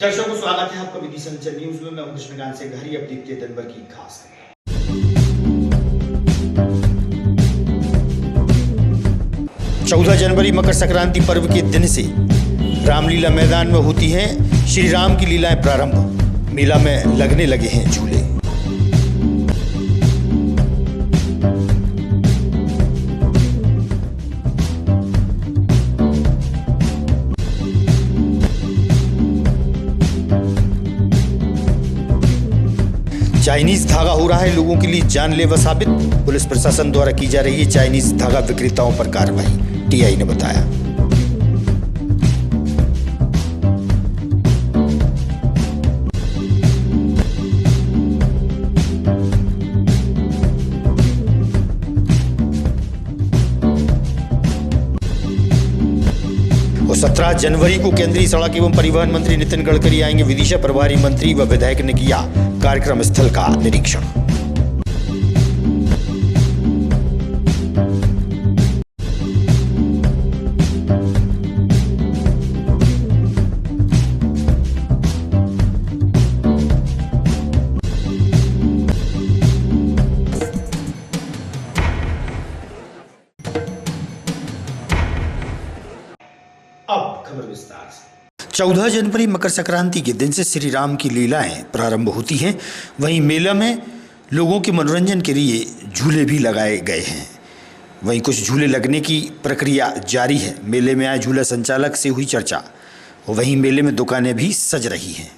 दर्शकों को स्वागत है आपका विधि संचर न्यूज में। मैं हूं कृष्णकांत से घरी। अब देखते हैं दिन भर की खास खबर। 14 जनवरी मकर संक्रांति पर्व के दिन से रामलीला मैदान में होती हैं श्री राम की लीलाएं प्रारंभ। मेला में लगने लगे हैं झूले। चाइनीज धागा हो रहा है लोगों के लिए जानलेवा साबित। पुलिस प्रशासन द्वारा की जा रही है चाइनीज धागा विक्रेताओं पर कार्रवाई, टीआई ने बताया। और 17 जनवरी को केंद्रीय सड़क एवं परिवहन मंत्री नितिन गडकरी आएंगे विदिशा। प्रभारी मंत्री व विधायक ने किया कार्यक्रम स्थल का निरीक्षण। अब खबर विस्तार से। 14 जनवरी मकर संक्रांति के दिन से श्री राम की लीलाएं प्रारंभ होती हैं। वहीं मेला में लोगों के मनोरंजन के लिए झूले भी लगाए गए हैं। वहीं कुछ झूले लगने की प्रक्रिया जारी है। मेले में आए झूला संचालक से हुई चर्चा। वहीं मेले में दुकानें भी सज रही हैं।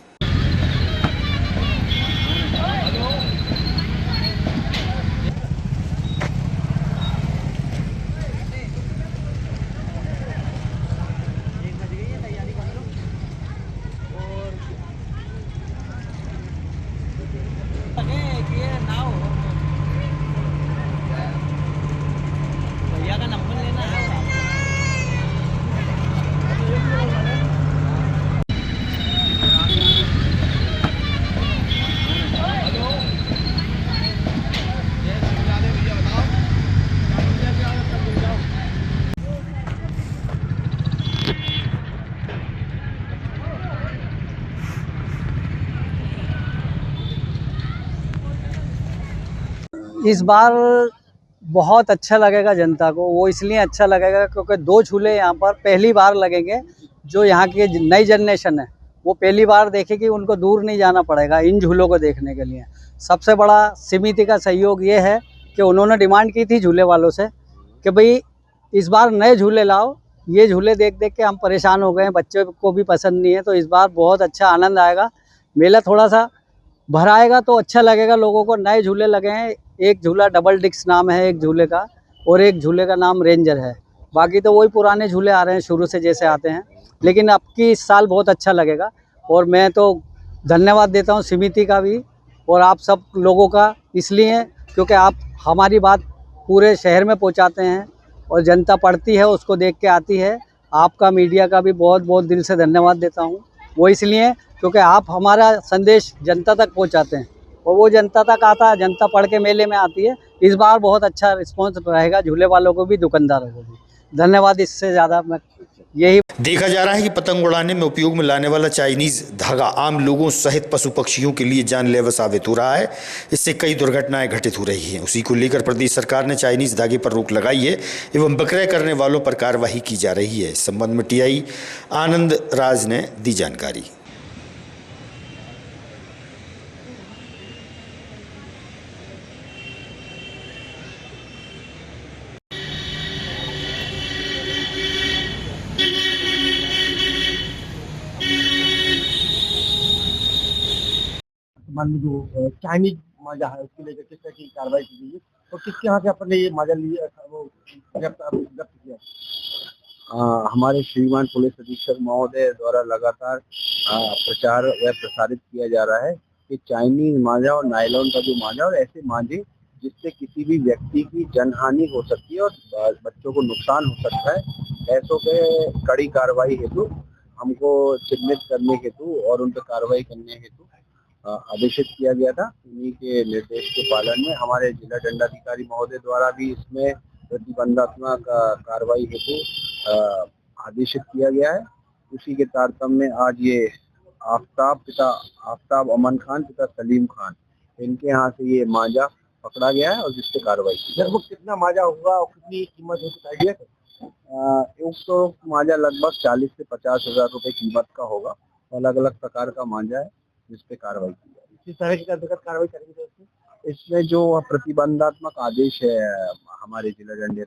भैया का नंबर लेना है। इस बार बहुत अच्छा लगेगा जनता को। वो इसलिए अच्छा लगेगा क्योंकि 2 झूले यहाँ पर पहली बार लगेंगे। जो यहाँ की नई जनरेशन है वो पहली बार देखेगी, उनको दूर नहीं जाना पड़ेगा इन झूलों को देखने के लिए। सबसे बड़ा समिति का सहयोग ये है कि उन्होंने डिमांड की थी झूले वालों से कि भाई इस बार नए झूले लाओ। ये झूले देख देख के हम परेशान हो गए हैं, बच्चों को भी पसंद नहीं है। तो इस बार बहुत अच्छा आनंद आएगा। मेला थोड़ा सा भराएगा तो अच्छा लगेगा लोगों को। नए झूले लगे हैं। एक झूला डबल डिस्क नाम है एक झूले का, और एक झूले का नाम रेंजर है। बाकी तो वही पुराने झूले आ रहे हैं शुरू से जैसे आते हैं, लेकिन अब की इस साल बहुत अच्छा लगेगा। और मैं तो धन्यवाद देता हूं समिति का भी और आप सब लोगों का, इसलिए क्योंकि आप हमारी बात पूरे शहर में पहुंचाते हैं और जनता पढ़ती है, उसको देख के आती है। आपका मीडिया का भी बहुत बहुत दिल से धन्यवाद देता हूँ। वो इसलिए क्योंकि आप हमारा संदेश जनता तक पहुंचाते हैं और वो जनता तक आता है, जनता पढ़ के मेले में आती है। इस बार बहुत अच्छा रिस्पांस रहेगा झूले वालों को भी, दुकानदारों को भी। धन्यवाद। इससे ज़्यादा मैं यही देखा जा रहा है कि पतंग उड़ाने में उपयोग में लाने वाला चाइनीज धागा आम लोगों सहित पशु पक्षियों के लिए जानलेवा साबित हो रहा है। इससे कई दुर्घटनाएं घटित हो रही हैं। उसी को लेकर प्रदेश सरकार ने चाइनीज धागे पर रोक लगाई है एवं विक्रय करने वालों पर कार्रवाई की जा रही है। इस संबंध में टीआई आनंद राज ने दी जानकारी। मान लो जो चाइनीज माजा है उसके लेकर किस तरह की कार्रवाई की गई है और किसके यहाँ से अपने ये माजा लिए वो जब्त किया? हमारे श्रीमान पुलिस अधीक्षक महोदय द्वारा लगातार प्रचार व प्रसारित किया जा रहा है कि चाइनीज माजा और नायलॉन का जो माजा और ऐसे माजे जिससे किसी भी व्यक्ति की जनहानि हो सकती है और बच्चों को नुकसान हो सकता है, ऐसों पे कड़ी कार्रवाई हेतु हमको चिन्हित करने हेतु और उन पर कार्रवाई करने हेतु आदेशित किया गया था। उन्हीं के निर्देश के पालन में हमारे जिला दंडाधिकारी महोदय द्वारा भी इसमें प्रतिबंधात्मक कार्रवाई हेतु आदेशित किया गया है। उसी के तारतम्य में आज ये आफ्ताब अमन खान पिता सलीम खान, इनके यहाँ से ये मांझा पकड़ा गया है और जिस पे कार्रवाई की। लगभग कितना माजा होगा और कितनी कीमत है, कुछ आइडिया है? एक तो मांझा लगभग 40 से 50 हजार रुपए कीमत का होगा। अलग अलग प्रकार का मांझा है जिस पे कार्रवाई की जाएगी। किस तरह की अंतर्गत कार्रवाई करेंगे तो इसमें? इसमें जो प्रतिबंधात्मक आदेश है हमारे जिला दंड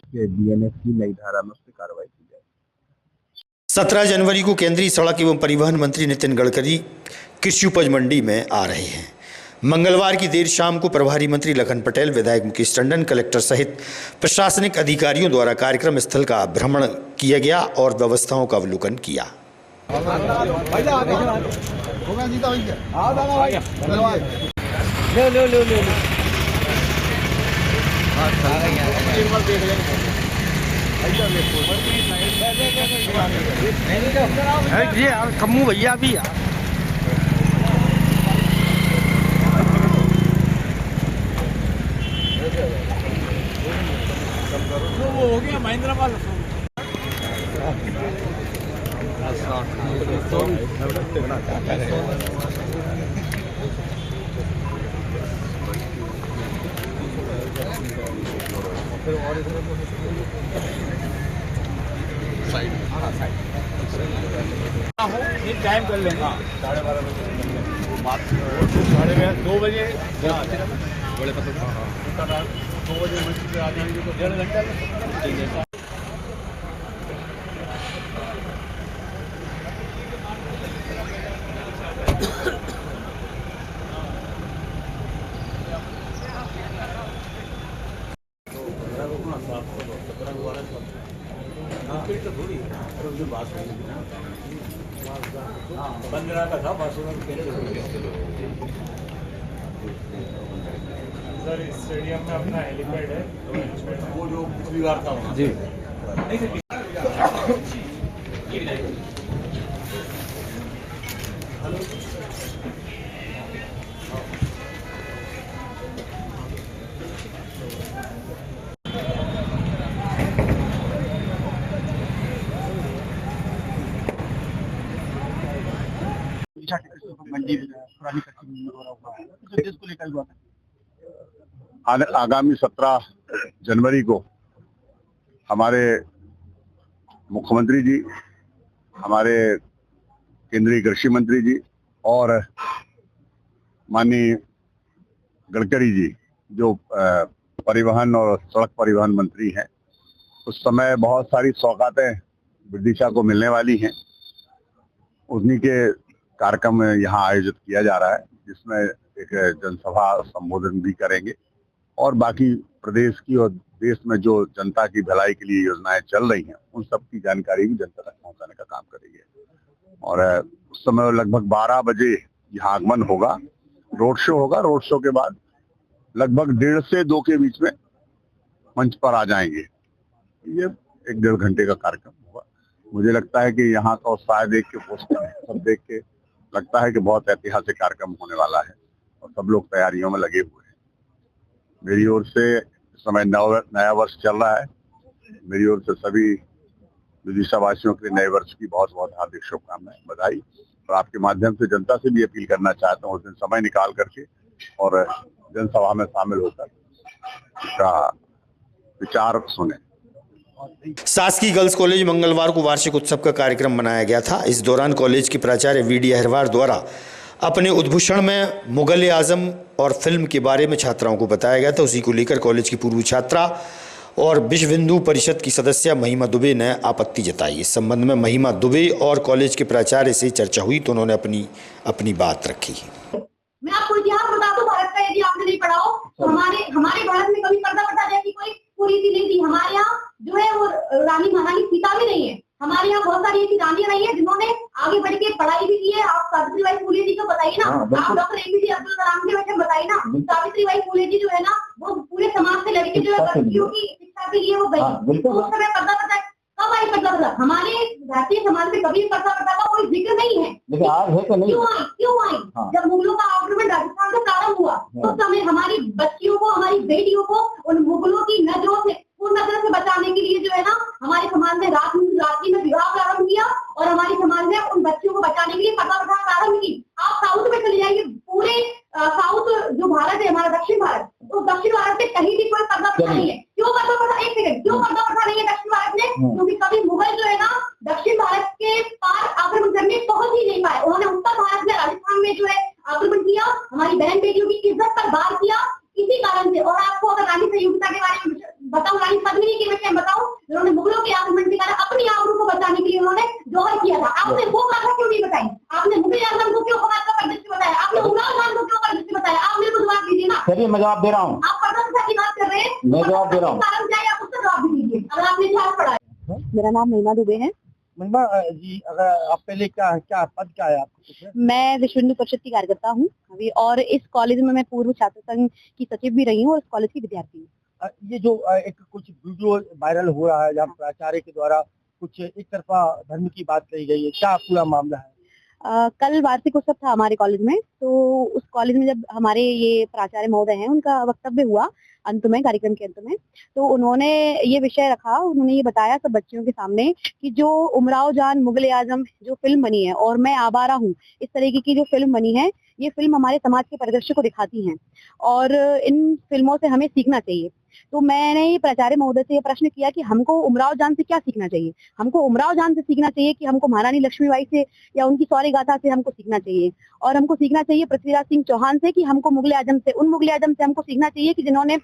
के बीएनएस की नई धारा में उस पर कार्रवाई की जाएगी। 17 जनवरी को केंद्रीय सड़क एवं परिवहन मंत्री नितिन गडकरी कृषि उपज मंडी में आ रहे हैं। मंगलवार की देर शाम को प्रभारी मंत्री लखन पटेल, विधायक मुकेश टंडन, कलेक्टर सहित प्रशासनिक अधिकारियों द्वारा कार्यक्रम स्थल का भ्रमण किया गया और व्यवस्थाओं का अवलोकन किया। कम्मू भैया भी हो गया महिंद्रा वाला। टाइम कर लेंगे 12:30 बजे 2 बजे बड़े पसंद 2 बजे मंदिर पे आ जाएंगे तो 1.5 घंटा। पंद्रह का था सर, स्टेडियम में अपना हेलीपैड है, वो जो पिछली बार था जी। मंडी पुरानी कच्ची हो रहा है, तो देश को लेकर हुआ है। आगामी 17 जनवरी को हमारे मुख्यमंत्री जी, हमारे केंद्रीय कृषि मंत्री जी और माननीय गडकरी जी जो परिवहन और सड़क परिवहन मंत्री हैं, उस समय बहुत सारी सौगातें विदिशा को मिलने वाली हैं। उन्हीं के कार्यक्रम यहाँ आयोजित किया जा रहा है, जिसमें एक जनसभा संबोधन भी करेंगे और बाकी प्रदेश की और देश में जो जनता की भलाई के लिए योजनाएं चल रही हैं उन सब की जानकारी भी जनता तक पहुंचाने का काम करेंगे। और उस समय लगभग 12 बजे यहाँ आगमन होगा, रोड शो होगा। रोड शो के बाद लगभग 1:30 से 2 के बीच में मंच पर आ जाएंगे। ये 1-1.5 घंटे का कार्यक्रम होगा। मुझे लगता है कि यहाँ का उत्साह देख के, पोस्टर सब देख के लगता है कि बहुत ऐतिहासिक कार्यक्रम होने वाला है और सब लोग तैयारियों में लगे हुए हैं। मेरी ओर से इस समय नया वर्ष चल रहा है। मेरी ओर से सभी विदिशा वासियों के लिए नए वर्ष की बहुत बहुत हार्दिक शुभकामनाएं, बधाई। और आपके माध्यम से जनता से भी अपील करना चाहता हूँ, उस दिन समय निकाल करके और जनसभा में शामिल होकर इसका विचार सुने। शासकीय गर्ल्स कॉलेज मंगलवार को वार्षिक उत्सव का कार्यक्रम मनाया गया था। इस दौरान कॉलेज के प्राचार्य वीडी अहिरवार द्वारा अपने उद्भूषण में मुगल आजम और फिल्म के बारे में छात्राओं को बताया गया था। उसी को लेकर कॉलेज की पूर्व छात्रा और विश्व हिंदू परिषद की सदस्य महिमा दुबे ने आपत्ति जताई। इस संबंध में महिमा दुबे और कॉलेज के प्राचार्य से चर्चा हुई तो उन्होंने अपनी बात रखी। मैं आपको इतिहास बता दूं भारत का, यदि आपने नहीं पढ़ा हो तो हमारे भारत में कभी पर्दा प्रथा जैसी कोई कुरीति नहीं थी। हमारे यहाँ जो है वो रानी महारानी सीता भी नहीं है। हमारे यहाँ बहुत सारी ऐसी रानियां रही है जिन्होंने आगे बढ़ के पढ़ाई भी की है। आप सावित्रीबाई फुले जी को बताइए ना, आप डॉक्टर APJ अब्दुल कलाम के बैठे बताइए ना। सावित्रीबाई फुले जी जो है ना, वो पूरे समाज से लड़के जो है बच्चियों की शिक्षा के लिए वो गई। तो उस समय पर्दा प्रथा कब आई? पर्दा प्रथा हमारे भारतीय समाज में कभी पर्दा प्रथा का कोई जिक्र नहीं है। क्यों आई? जब मुगलों का आक्रमण राजस्थान से प्रारंभ हुआ तो समय हमारी बच्चियों को, हमारी बेटियों को उन मुगलों की नजरों से, उन नजरों से बचाने के लिए जो है ना, हमारे समाज ने रात्रि में विवाह प्रारंभ किया बचाने के लिए पर्दा प्रथा प्रारंभ की। आप साउथ में चले जाएंगे, पूरे साउथ जो भारत है हमारा दक्षिण भारत, तो दक्षिण भारत में कहीं भी कोई पर्दा प्रथा नहीं है। क्यों पर्दा प्रथा, एक सेकंड, क्यों पर्दा प्रथा नहीं है दक्षिण भारत में? क्योंकि कभी मुगल जो है ना दक्षिण भारत के पार आक्रमण करने पहुंच ही नहीं पाए। उन्होंने उत्तर भारत में राजस्थान में जो है आक्रमण किया, हमारी बहन बेटियों की इज्जत पर वार किया, इसी कारण से। और आपको अगर रानी संयोगिता के बारे में बताऊं, रानी पद्मिनी के विषय में बताऊं, जिन्होंने मुगलों के आक्रमण के कारण अपनी आबरू को बचाने के लिए उन्होंने जौहर किया था। आपने वो गाथा क्यों नहीं बताई? आपने मुगल आजम को क्यों पर दृष्टि बताया? आपने उमराव खान को क्यों पर दृष्टि बताया? आप मेरे को जवाब दीजिए ना। चलिए मैं जवाब दे रहा हूँ, आप पर्दा प्रथा की बात कर रहे हैं, मैं जवाब दे रहा हूँ। कारण क्या है आप उसका जवाब भी दीजिए, अगर आपने इतिहास पढ़ा है। मेरा नाम महिमा दुबे है। महिमा जी, अगर आप पहले क्या पद क्या है आपको? मैं विश्व हिंदू परिषद की कार्यकर्ता हूँ अभी, और इस कॉलेज में मैं पूर्व छात्र संघ की सचिव भी रही हूँ और इस कॉलेज की विद्यार्थी हूँ। ये जो एक कुछ वीडियो वायरल हो रहा है जहाँ प्राचार्य के द्वारा कुछ एक तरफा धर्म की बात कही गई है, क्या पूरा मामला है? कल वार्षिक उत्सव था हमारे कॉलेज में, तो उस कॉलेज में जब हमारे ये प्राचार्य महोदय हैं उनका वक्तव्य हुआ अंत में, कार्यक्रम के अंत में, तो उन्होंने ये विषय रखा, उन्होंने ये बताया सब बच्चियों के सामने कि जो उमराव जान मुगल आजम जो फिल्म बनी है और मैं आवारा हूँ, इस तरीके की जो फिल्म बनी है, ये फिल्म हमारे समाज के परिदृश्य को दिखाती हैं और इन फिल्मों से हमें सीखना चाहिए। तो मैंने प्राचार्य महोदय से ये प्रश्न किया कि हमको उमराव जान से क्या सीखना चाहिए? हमको उमराव जान से सीखना चाहिए कि हमको महारानी लक्ष्मीबाई से या उनकी शौर्य गाथा से हमको सीखना चाहिए, और हमको सीखना चाहिए पृथ्वीराज सिंह चौहान से कि हमको मुगल आजम से, उन मुगल आजम से हमको सीखना चाहिए कि जिन्होंने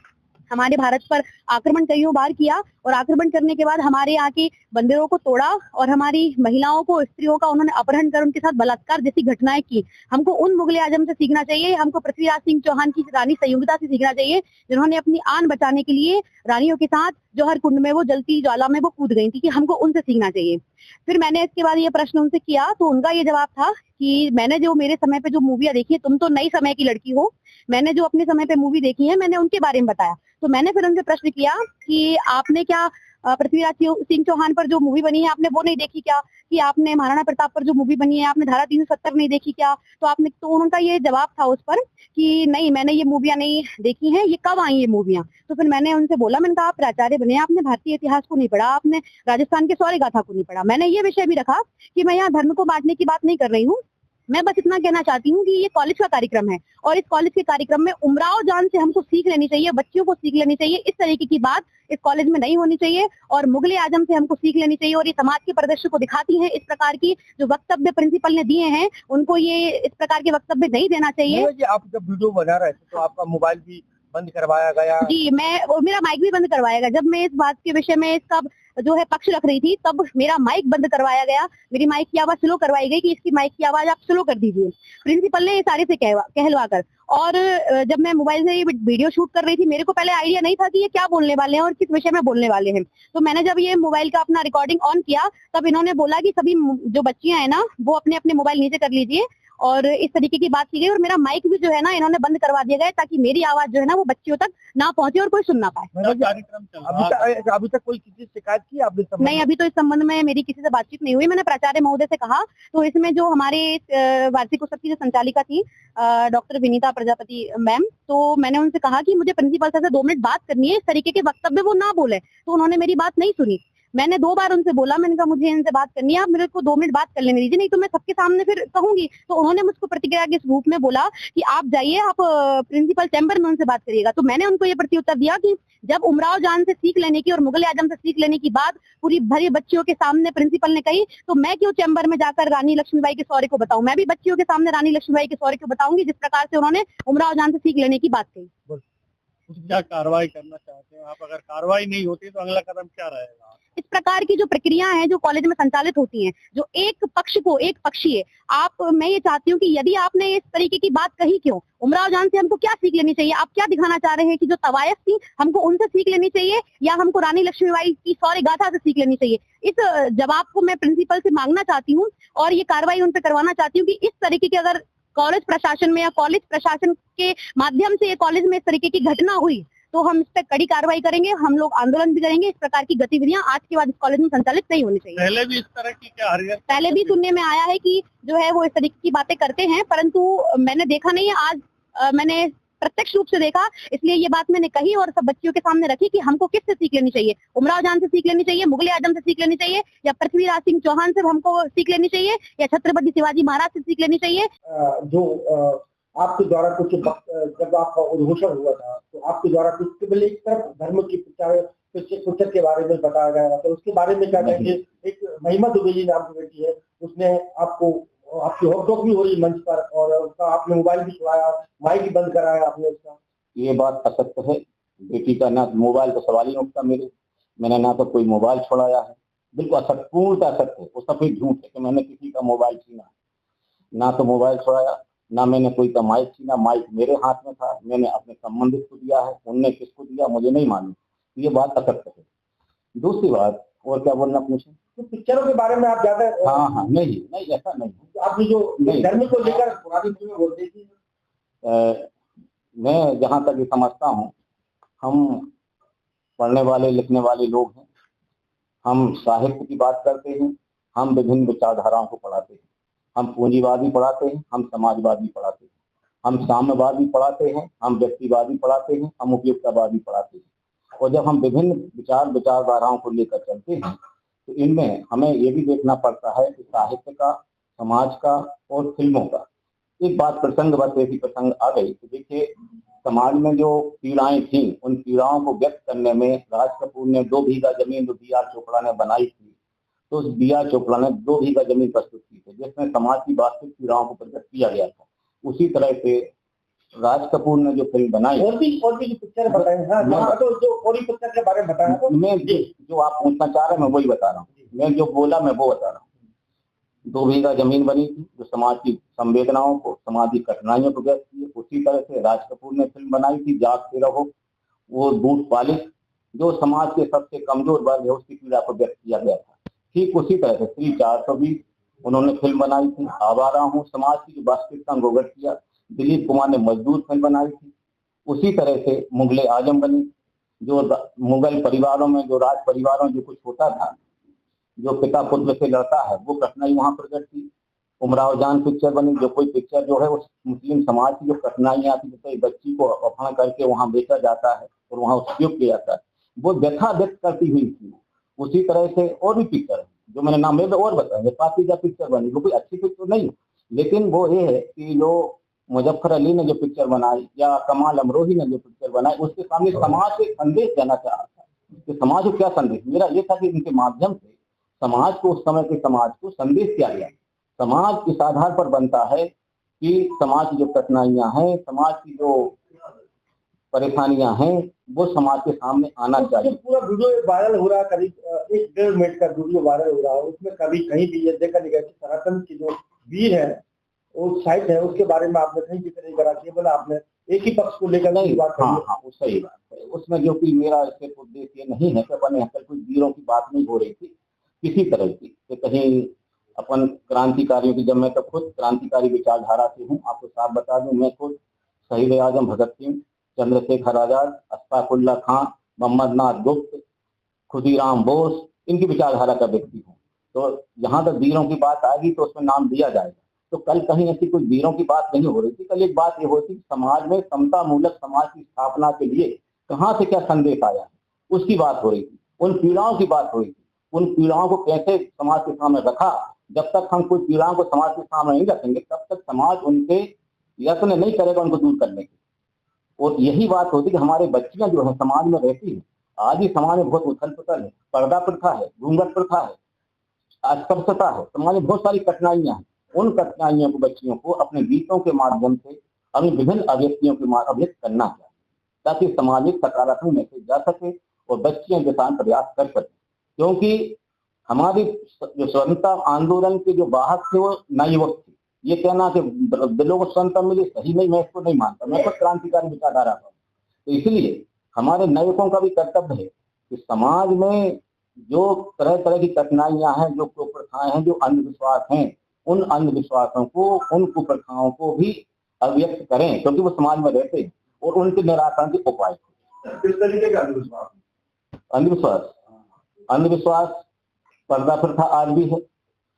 हमारे भारत पर आक्रमण कईयों बार किया और आक्रमण करने के बाद हमारे यहाँ के बंदरों को तोड़ा और हमारी महिलाओं को, स्त्रियों का उन्होंने अपहरण कर उनके साथ बलात्कार जैसी घटनाएं की। हमको उन मुगल आजम से सीखना चाहिए, हमको पृथ्वीराज सिंह चौहान की रानी संयोगिता से सीखना चाहिए, जिन्होंने अपनी आन बचाने के लिए रानियों के साथ जौहर कुंड में वो जलती ज्वाला में वो कूद गई थी, कि हमको उनसे सीखना चाहिए। फिर मैंने इसके बाद ये प्रश्न उनसे किया तो उनका ये जवाब था कि मैंने जो मेरे समय पे जो मूवियां देखी है, तुम तो नई समय की लड़की हो, मैंने जो अपने समय पे मूवी देखी है मैंने उनके बारे में बताया। तो मैंने फिर उनसे प्रश्न किया कि आपने क्या पृथ्वीराज सिंह चौहान पर जो मूवी बनी है आपने वो नहीं देखी क्या? कि आपने महाराणा प्रताप पर जो मूवी बनी है आपने धारा 370 नहीं देखी क्या? तो उनका ये जवाब था उस पर कि नहीं, मैंने ये मूवियां नहीं देखी हैं, ये कब आई ये मूवियां? तो फिर मैंने उनसे बोला, मैंने कहा आप प्राचार्य बने, आपने भारतीय इतिहास को नहीं पढ़ा, आपने राजस्थान के शौर्य गाथा को नहीं पढ़ा। मैंने ये विषय भी रखा कि मैं यहाँ धर्म को बांटने की बात नहीं कर रही हूँ, मैं बस इतना कहना चाहती हूँ कि ये कॉलेज का कार्यक्रम है और इस कॉलेज के कार्यक्रम में उमराव जान से हमको सीख लेनी चाहिए, बच्चियों को सीख लेनी चाहिए। इस तरीके की बात इस कॉलेज में नहीं होनी चाहिए और मुगल आजम से हमको सीख लेनी चाहिए, और ये समाज के परिदृश्य को दिखाती है। इस प्रकार की जो वक्तव्य प्रिंसिपल ने दिए हैं उनको ये इस प्रकार के वक्तव्य नहीं देना चाहिए। आप जब वीडियो बना रहे थे तो आपका मोबाइल भी बंद करवाया गया? जी, मेरा माइक भी बंद करवाया गया। जब मैं इस बात के विषय में इसका जो है पक्ष रख रही थी तब मेरा माइक बंद करवाया गया, मेरी माइक की आवाज स्लो करवाई गई कि इसकी माइक की आवाज आप स्लो कर दीजिए, प्रिंसिपल ने इशारे से कहलवा कर। और जब मैं मोबाइल से ये वीडियो शूट कर रही थी, मेरे को पहले आइडिया नहीं था कि ये क्या बोलने वाले हैं और किस विषय में बोलने वाले हैं। तो मैंने जब ये मोबाइल का अपना रिकॉर्डिंग ऑन किया तब इन्होंने बोला कि सभी जो बच्चियां हैं ना वो अपने अपने मोबाइल नीचे कर लीजिए, और इस तरीके की बात की गई। और मेरा माइक भी जो है ना इन्होंने बंद करवा दिया गया ताकि मेरी आवाज जो है ना वो बच्चियों तक ना पहुंचे और कोई सुन ना पाए। अभी तक कोई किसी शिकायत की आपने? नहीं, अभी तो इस संबंध में मेरी किसी से बातचीत नहीं हुई। मैंने प्राचार्य महोदय से कहा तो इसमें जो हमारे वार्षिक उत्सव की जो संचालिका थी डॉक्टर विनीता प्रजापति मैम, तो मैंने उनसे कहा कि मुझे प्रिंसिपल सर से 2 मिनट बात करनी है, इस तरीके के वक्तव्य वो ना बोले। तो उन्होंने मेरी बात नहीं सुनी। मैंने 2 बार उनसे बोला, मैंने कहा मुझे इनसे बात करनी है, आप मेरे को 2 मिनट बात कर लेने दीजिए, नहीं तो मैं सबके सामने फिर कहूंगी। तो उन्होंने मुझको प्रतिक्रिया के रूप में बोला कि आप जाइए, आप प्रिंसिपल चैम्बर में उनसे बात करिएगा। तो मैंने उनको ये प्रत्युत्तर दिया कि जब उमराव जान से सीख लेने की और मुगल आजम से सीख लेने की बात पूरी भरी बच्चियों के सामने प्रिंसिपल ने कही, तो मैं क्यों चैम्बर में जाकर रानी लक्ष्मीबाई के शौर्य को बताऊं? मैं भी बच्चियों के सामने रानी लक्ष्मीबाई के शौर्य को बताऊंगी जिस प्रकार से उन्होंने उमराव जान से सीख लेने की बात कही। क्या कार्रवाई करना चाहते हैं आप? अगर कार्रवाई नहीं होती तो अगला कदम क्या रहेगा? इस प्रकार की जो प्रक्रिया है जो कॉलेज में संचालित होती हैं, जो एक पक्ष को एक पक्षीय, मैं ये चाहती हूँ कि यदि आपने इस तरीके की बात कही क्यों? उमराव जान से हमको क्या सीख लेनी चाहिए? आप क्या दिखाना चाह रहे हैं कि जो तवायफ थी हमको उनसे सीख लेनी चाहिए या हमको रानी लक्ष्मीबाई की शौर्य गाथा से सीख लेनी चाहिए? इस जवाब को मैं प्रिंसिपल से मांगना चाहती हूँ और ये कार्रवाई उन पर करवाना चाहती हूँ कि इस तरीके की अगर कॉलेज प्रशासन में या कॉलेज प्रशासन के माध्यम से ये कॉलेज में इस तरीके की घटना हुई तो हम इस पर कड़ी कार्रवाई करेंगे, हम लोग आंदोलन भी करेंगे। इस प्रकार की गतिविधियां आज के बाद इस कॉलेज में संचालित नहीं होनी चाहिए। पहले भी इस तरह की क्या हरकत? पहले भी सुनने में आया है कि जो है वो इस तरीके की बातें करते हैं, परंतु मैंने देखा नहीं है। आज मैंने प्रत्यक्ष रूप से देखा, इसलिए ये बात मैंने कही और सब बच्चियों के सामने रखी कि हमको किससे सीख लेनी चाहिए। उमराव जान से सीख लेनी चाहिए, मुगले आजम से सीख लेनी चाहिए, या पृथ्वीराज सिंह चौहान से हमको सीख लेनी चाहिए, या छत्रपति शिवाजी महाराज से सीख लेनी चाहिए। जो आपके द्वारा कुछ जब आपका उद्घोषण हुआ था तो आपके द्वारा कुछ केवल एक तरफ धर्म की प्रचार के बारे में बताया गया था, तो उसके बारे में क्या कहेंगे? एक महिमा दुबे जी नाम की बेटी है, उसने आपको आपकी हॉकटॉक भी हो रही मंच पर और उसका आपने मोबाइल भी छुड़ाया, माइक भी बंद कराया आपने उसका। ये बात असत्य है। बेटी का ना मोबाइल का सवाल ही नहीं उठता मैंने ना तो कोई मोबाइल छोड़ाया है, बिल्कुल असत्य, पूर्णतः असत्य है। उसका कोई झूठ है कि मैंने किसी का मोबाइल छीना, ना तो मोबाइल छोड़ाया, ना मैंने कोई का माइक छीना। माइक मेरे हाथ में था, मैंने अपने संबंधित को दिया है, उनने किसको दिया मुझे नहीं मालूम। ये बात असत्य है। दूसरी बात, और क्या बोलना पूछे? तो पिक्चरों के बारे में आप ज्यादा हाँ नहीं ऐसा नहीं। आपने जो धर्म को लेकर पुरानी फिल्में बोलते थी, मैं जहाँ तक ये समझता हूँ, हम पढ़ने वाले लिखने वाले लोग हैं, हम साहित्य की बात करते हैं, हम विभिन्न विचारधाराओं को पढ़ाते हैं। हम पूंजीवादी पढ़ाते हैं, हम समाजवादी पढ़ाते हैं, हम साम्यवादी पढ़ाते हैं, हम व्यक्तिवादी पढ़ाते हैं, हम उपयुक्तवादी पढ़ाते हैं। और जब हम विभिन्न विचारधाराओं को लेकर चलते हैं तो इनमें हमें ये भी देखना पड़ता है कि साहित्य का, समाज का और फिल्मों का। एक बात प्रसंगवश ऐसी प्रसंग आ गई कि देखिए, समाज में जो पीड़ाएं थी, उन पीड़ाओं को व्यक्त करने में राज कपूर ने 2 बीघा जमीन जो बी.आर. चोपड़ा ने बनाई थी, तो उस बी.आर. चोपड़ा ने 2 बीघा जमीन प्रस्तुत की थी जिसमें समाज की वास्तविक पीड़ाओं को प्रकट किया गया था। उसी तरह से राज कपूर ने जो फिल्म बनाई, और भी जो पिक्चर बताए हैं, तो जो और पिक्चर के बारे में बताया, तो मैं जो आप पूछना चाह रहे हैं मैं वही बता रहा हूँ। मैं जो बोला मैं वो बता रहा हूँ। 2 बीघा जमीन बनी थी जो समाज की संवेदनाओं को, समाज की कठिनाइयों को व्यक्त की। उसी तरह से राज कपूर ने फिल्म बनाई थी जागते रहो, वो बूट पालिश, जो समाज के सबसे कमजोर वर्ग है उसकी पीड़ा को व्यक्त किया गया था। ठीक उसी तरह से श्री 420 उन्होंने फिल्म बनाई थी। आवारा हूँ, समाज की वास्तविकता को प्रकट किया। दिलीप कुमार ने मजदूर फिल्म बनाई थी। उसी तरह से मुगले आजम बनी, जो मुगल परिवारों में, जो राज परिवारों में जो कुछ होता था, जो पिता पुत्र से लड़ता है, वो कठिनाई वहां प्रकट की। उमराव जान पिक्चर बनी, जो कोई पिक्चर जो है उस मुस्लिम समाज की जो कठिनाइयां थी, जैसे बच्ची को अपहरण करके वहां बेचा जाता है और वहां उपयोग किया जाता है, वो व्यथा व्यक्त करती हुई थी। उसी तरह से और भी पिक्चर है जो मैंने नाम ले और बताया। पाकिजा पिक्चर बनी, वो कोई अच्छी पिक्चर नहीं, लेकिन वो ये है कि जो मुजफ्फर अली ने जो पिक्चर बनाई या कमाल अमरोही ने जो पिक्चर बनाई, उसके सामने समाज को संदेश देना चाह रहा था कि समाज को क्या संदेश। मेरा ये था कि इनके माध्यम से समाज को, उस समय के समाज को संदेश दिया गया। समाज इस आधार पर बनता है कि समाज की जो कठिनाइयां हैं, समाज की जो परेशानियां हैं, वो समाज के सामने आना चाहिए। पूरा वीडियो वायरल हो रहा है, करीब 1-1.5 मिनट का वीडियो वायरल हो रहा है, उसमें कभी कहीं भी ये देखा नहीं गया कि सनातन की जो वीर है, वो साइट है, उसके बारे में आपने कहीं जिक्र नहीं करा, केवल आपने एक ही पक्ष को लेकर नहीं बात करी। हाँ, वो सही बात है। उसमें जो कि मेरा सिर्फ उद्देश्य ये नहीं है कि अपन यहाँ पर कोई वीरों की बात नहीं हो रही थी किसी तरह की, कि कहीं अपन क्रांतिकारियों की, जब मैं तो खुद क्रांतिकारी विचारधारा से हूँ। आपको साफ बता दूं, मैं खुद शहीद आजम भगत सिंह, चंद्रशेखर आजाद, अशफाक उल्लाह खां, मोहम्मद नाथ गुप्त, खुदीराम बोस, इनकी विचारधारा का व्यक्ति हूँ। तो जहां तक वीरों की बात आएगी तो उसमें नाम दिया जाएगा। तो कल कहीं ऐसी कोई वीरों की बात नहीं हो रही थी। कल एक बात ये होती, समाज में समता मूलक समाज की स्थापना के लिए कहाँ से क्या संदेश आया है, उसकी बात हो रही थी। उन पीड़ाओं की बात हो रही थी, उन पीड़ाओं को कैसे समाज के सामने रखा। जब तक हम कोई पीड़ाओं को समाज के सामने नहीं रखेंगे, तब तक समाज उनके यत्न नहीं करेगा उनको दूर करने की। और यही बात होती कि हमारे बच्चियां जो है समाज में रहती है, आज ही समाज में बहुत उथल पुथल है, पर्दा प्रथा है, घूंघट प्रथा है, अस्पृश्यता है, समाज में बहुत सारी कठिनाइयां हैं। उन कठिनाइयों को, बच्चियों को अपने गीतों के माध्यम से, अपनी विभिन्न अभिव्यक्तियों के अभिव्यक्त करना चाहिए, ताकि सामाजिक सकारात्मक मैसेज जा सके और बच्चियां किसान प्रयास कर सके। क्योंकि हमारी जो स्वतंत्रता आंदोलन के जो वाहक थे वो नए युवक थे। ये कहना कि दिलों को स्वतंत्रता मिली, सही नहीं, मैं इसको नहीं मानता। मैं खुद क्रांतिकारी विचारधारा हूँ। तो इसलिए हमारे नायकों का भी कर्तव्य है कि समाज में जो तरह तरह की कठिनाइयां हैं, जो कुप्रथाएं हैं, जो अंधविश्वास हैं, उन अंधविश्वासों को, उन कुप्रथाओं को भी अभिव्यक्त करें, क्योंकि वो समाज में रहते हैं, और उनके निराकरण के उपाय। किस तरीके का अंधविश्वास? अंधविश्वास पर्दा प्रथा आज भी है।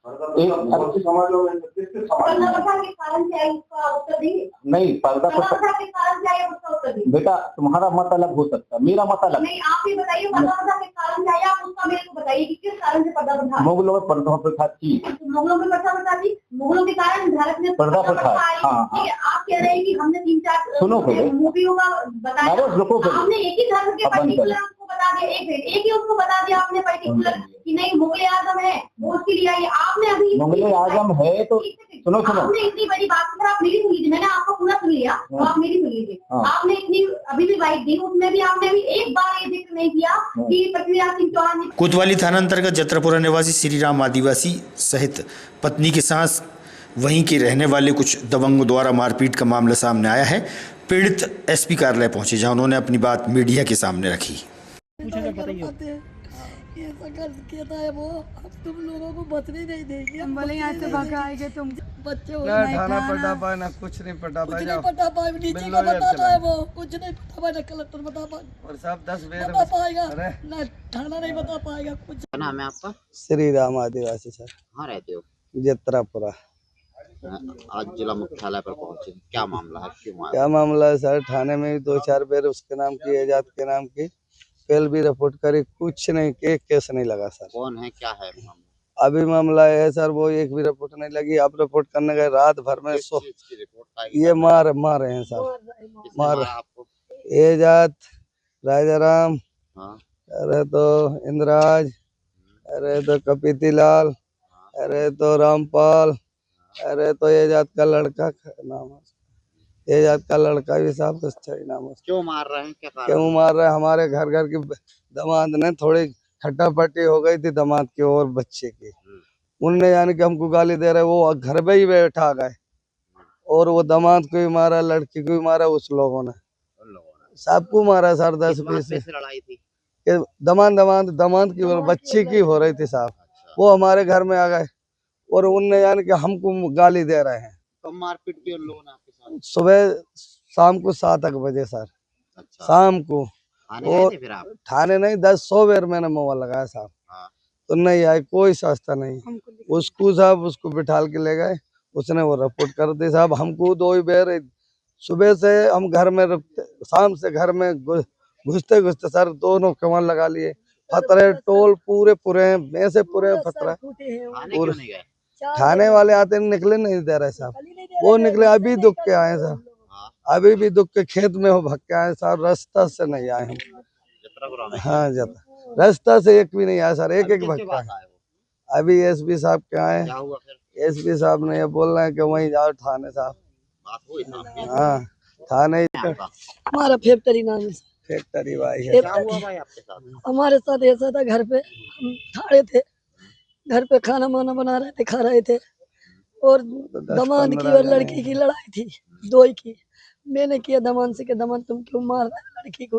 अच्छे समाजों में किस समाज में पर्दा के कारण से आई उसका उत्तर देंगे। नहीं, पर्दा पर्दा के कारण से आई उसका उत्तर देंगे। बेटा तुम्हारा मत अलग हो सकता है, मेरा मत अलग। नहीं, आप ये बताइए पर्दा के कारण से आया, आप उसका मेरे को बताइए कि किस कारण से पर्दा प्रथा। मुगलों में पर्दा प्रथा थी, मुगलों में प्रथा थी, मुगलों के कारण भारत में पर्दा प्रथा। हाँ, ठीक है, आप कह रहे हैं कि हमने 3-4 मूवियों का बताया, आपने एक ही धर्म के पर्टिकुलर उसको बता दिया, एक ही उसको बता दिया आपने पर्टिकुलर कि नहीं मुगल आजम है वो उसके लिए आई। आपने अभी मुगल आजम है तो सुनो आपने इतनी बड़ी बात, अगर आप मेरी सुन लीजिए, मैंने आपको पूरा सुन लिया तो आप मेरी सुन लीजिए। आपने इतनी अभी भी बाइट दी, उसमें भी आपने अभी एक बार ये जिक्र नहीं किया कि पृथ्वीराज सिंह चौहान कोतवाली थाना अंतर्गत जत्रापुरा निवासी श्री राम आदिवासी सहित पत्नी के साथ वहीं के रहने वाले कुछ दबंगों द्वारा मारपीट का मामला सामने आया है। पीड़ित एसपी कार्यालय पहुंचे जहां उन्होंने अपनी बात मीडिया के सामने रखी। ऐसा कर कहता है वो, अब तुम लोगों को बचने नहीं देंगे। हम बोले यहाँ से भगाएंगे तुम बच्चे हो ना थाना पटा पाए ना कुछ नहीं पटा पाए, कुछ नहीं पटा पाए, नीचे का बताता है वो, कुछ नहीं पता पाए, ना कलेक्टर बता पाए और सब 10 बता पाएगा, ना थाना नहीं बता पाएगा कुछ। क्या नाम है आपका? श्री राम आदिवासी सर। कहाँ रहते हो? जत्रापुरा। आज जिला मुख्यालय पर पहुंचे, क्या मामला है, क्यों आए? क्या मामला है सर? थाने में भी 2-4 बार उसके नाम की, एजाज के नाम की पहल भी रिपोर्ट करी, कुछ नहीं, एक केस नहीं लगा सर। कौन है, क्या है मामला? अभी मामला है सर, वो एक भी रिपोर्ट नहीं लगी। अब रिपोर्ट करने गए, रात भर में ये मारे हैं सर, मार आपको? एजाज, राजाराम, हाँ। अरे तो इंद्राज, अरे तो कपितीलाल, अरे तो रामपाल, अरे तो एजाज का लड़का नाम है, एजाज का लड़का भी साहब अच्छा ही नाम है। क्यों मार रहे हैं, क्या कारण? क्यों मार रहे हैं? हमारे घर की दामाद ने थोड़ी खट्टापट्टी हो गई थी दामाद की और बच्चे की, उनने यानी कि हमको गाली दे रहे, वो घर पे ही बैठा गए और वो दामाद को भी मारा, लड़की को भी मारा, उस लोगों ने सबको मारा सर। 10-20 लड़ाई थी दामाद की और बच्ची की हो रही थी साहब। वो हमारे घर में आ गए और उनने यानी कि हमको गाली दे रहे हैं। कब मारपीट की उन लोगों ने आपके साथ? सुबह शाम को 7 बजे सर। अच्छा। शाम को थाने फिर आप? थाने नहीं, 10-100 बार मैंने मोबाइल लगाया साहब। हाँ। तो नहीं आए, कोई सस्ता नहीं। उसको साहब उसको बिठाल के ले गए, उसने वो रिपोर्ट कर दी साहब। हमको 2 बार सुबह से हम घर में रुकते, शाम से घर में घुसते घुसते सर दोनों कमर लगा लिए, फतरे टोल पूरे हैं, वैसे पूरे फतरा। थाने वाले आते निकले नहीं दे रहे साहब, वो निकले अभी दुख के आए साहब, अभी भी दुख के खेत में हो भग के आए साहब, रास्ता से नहीं आए हम। हाँ जाता रास्ता से एक भी नहीं आया सर, एक भग के आए। अभी एसपी साहब के आए, एसपी साहब ने ये बोल रहे हैं कि वहीं जाओ थाने साहब। हाँ थाने। हमारा फैक्ट्री नाम है, फैक्ट्री भाई है। क्या हुआ भाई आपके साथ? हमारे साथ ऐसा था, घर पे हम खड़े थे, घर पे खाना वाना बना रहे थे, खा रहे थे और दामाद की और लड़की की लड़ाई थी, 2 की। मैंने किया दामाद से कि दामाद तुम क्यों मार रहे हो लड़की को,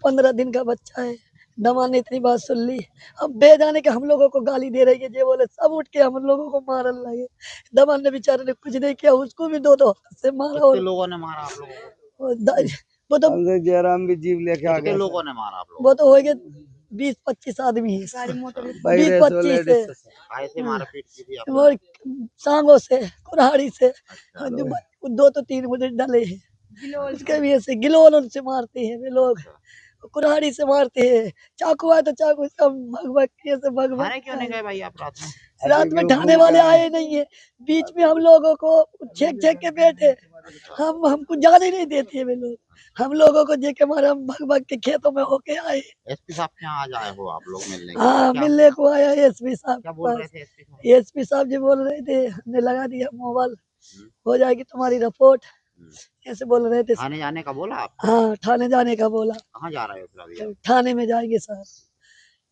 15 दिन का बच्चा है। दामाद ने इतनी बात सुन ली, अब बेजाने के हम लोगों को गाली दे रही है, ये बोले सब उठ के हम लोगों को मारने लगे। दामाद ने बेचारे ने कुछ नहीं किया, उसको भी 2 हाथ से मारा। और लोगों ने मारा आप लोगों को? वो तो जयराम भी जीव लेके आ गए। लोगों ने मारा आप लोगों वो तो हो गए 20-25 आदमी है, 20-25 से ऐसे मारपीट की थी आप? वो सांगों से, कुल्हाड़ी से, 2 तो 3 मुझे डले हैं, उसके भी ऐसे गिलोन से मारते हैं वे लोग, कुल्हाड़ी से मारते हैं, चाकू आए तो चाकू से भग क्यों नहीं गए भाई आप रात में? रात में ढाने वाले आए नहीं है, बीच में हम लोगों को छेक के बैठे, हमको जाने नहीं देते वे लोग, हम लोगों को जे के मारे हम भग के खेतों में होके आए। एसपी साहब के यहाँ आज आए हो आप लोग मिलने? हाँ मिलने को आया एसपी साहब। क्या बोल रहे थे एसपी साहब? एसपी साहब जी बोल रहे थे, हमने लगा दिया मोबाइल, हो जाएगी तुम्हारी रिपोर्ट, ऐसे बोल रहे थे। थाने जाने का बोला आप? हाँ थाने जाने का बोला। कहाँ जा रहे हो फिर अभी? थाने में जाएंगे सर,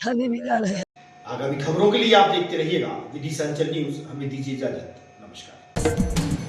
थाने में जा रहे हैं। आगामी खबरों के लिए आप देखते रहिएगा विधि संचल न्यूज। हमें दीजिए इजाजत, नमस्कार।